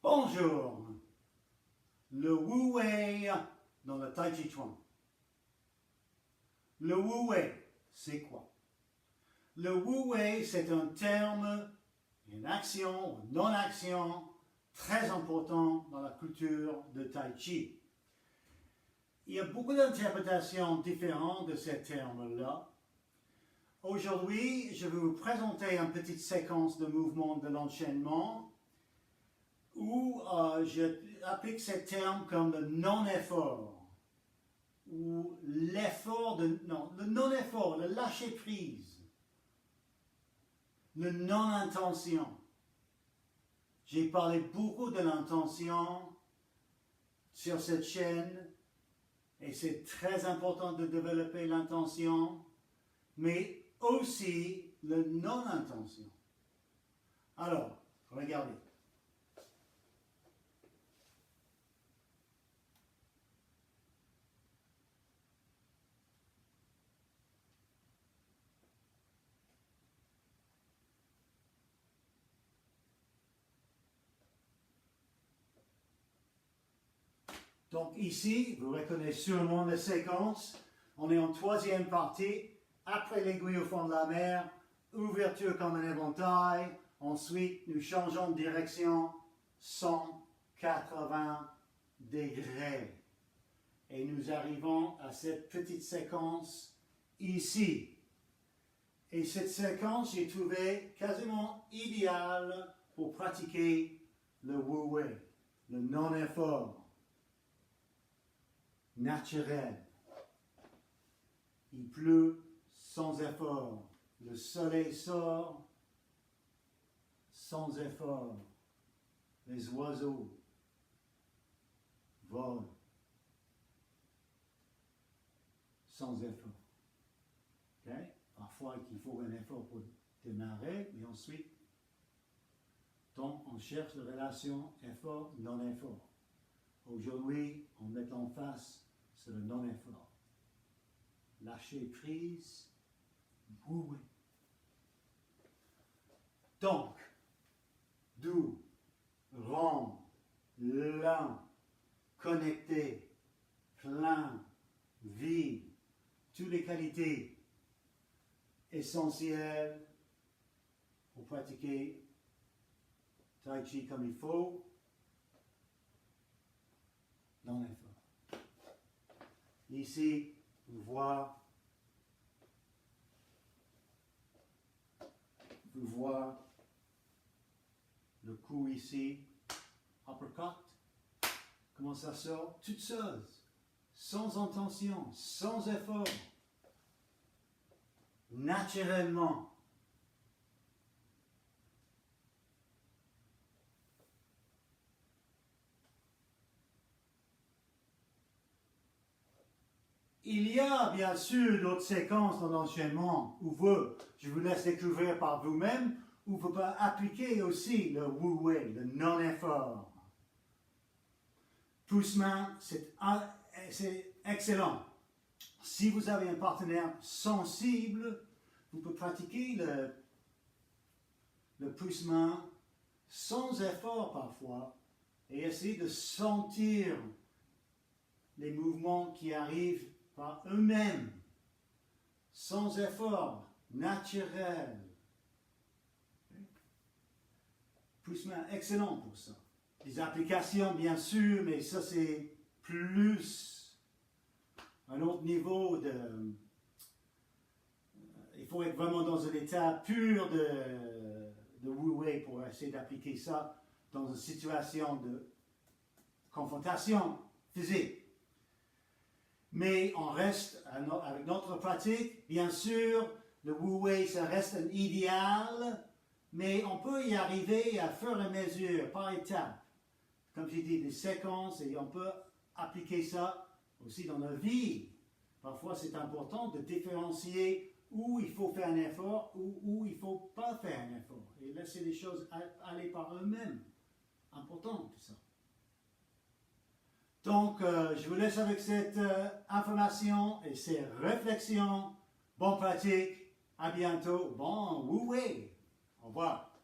Bonjour, le Wu Wei dans le Tai Chi Chuan. Le Wu Wei, c'est quoi? Le Wu Wei, c'est un terme, une action ou non-action très important dans la culture de Tai Chi. Il y a beaucoup d'interprétations différentes de ce terme-là. Aujourd'hui, je vais vous présenter une petite séquence de mouvements de l'enchaînement où j'applique ce terme comme le non-effort ou l'effort le non-effort, le lâcher-prise, le non-intention. J'ai parlé beaucoup de l'intention sur cette chaîne et c'est très important de développer l'intention, mais aussi le non-intention. Alors, regardez. Donc ici, vous reconnaissez sûrement la séquence. On est en troisième partie. Après l'aiguille au fond de la mer, ouverture comme un éventail. Ensuite, nous changeons de direction 180 degrés. Et nous arrivons à cette petite séquence ici. Et cette séquence, j'ai trouvé quasiment idéale pour pratiquer le Wu Wei, le non-effort. Naturel. Il pleut sans effort. Le soleil sort sans effort. Les oiseaux volent sans effort. Okay? Parfois, il faut un effort pour démarrer, mais ensuite, donc on cherche la relation effort-non-effort. Aujourd'hui, on met en face sur le non-effort. Lâcher prise, Wu Wei. Donc, doux, rond, lent, connecté, plein, vide, toutes les qualités essentielles pour pratiquer Tai Chi comme il faut, dans l'effort. Ici, vous voyez le coup ici, uppercut, comment ça sort, toute seule, sans intention, sans effort, naturellement. Il y a bien sûr d'autres séquences dans l'enchaînement où je vous laisse découvrir par vous-même, où vous pouvez appliquer aussi le Wu Wei, le non-effort. Pousse-main, c'est excellent. Si vous avez un partenaire sensible, vous pouvez pratiquer le pousse-main sans effort parfois et essayer de sentir les mouvements qui arrivent par eux-mêmes, sans effort, naturel. Pousse-main, excellent pour ça. Des applications, bien sûr, mais ça c'est plus un autre niveau de... il faut être vraiment dans un état pur de Wu Wei pour essayer d'appliquer ça dans une situation de confrontation physique. Mais on reste avec notre pratique. Bien sûr, le Wu Wei, ça reste un idéal, mais on peut y arriver à fur et à mesure, par étapes. Comme j'ai dit, des séquences, et on peut appliquer ça aussi dans la vie. Parfois, c'est important de différencier où il faut faire un effort ou où il ne faut pas faire un effort. Et laisser les choses aller par eux-mêmes. Important, tout ça. Donc, je vous laisse avec cette information et ces réflexions. Bonne pratique, à bientôt, bon Wu Wei. Au revoir.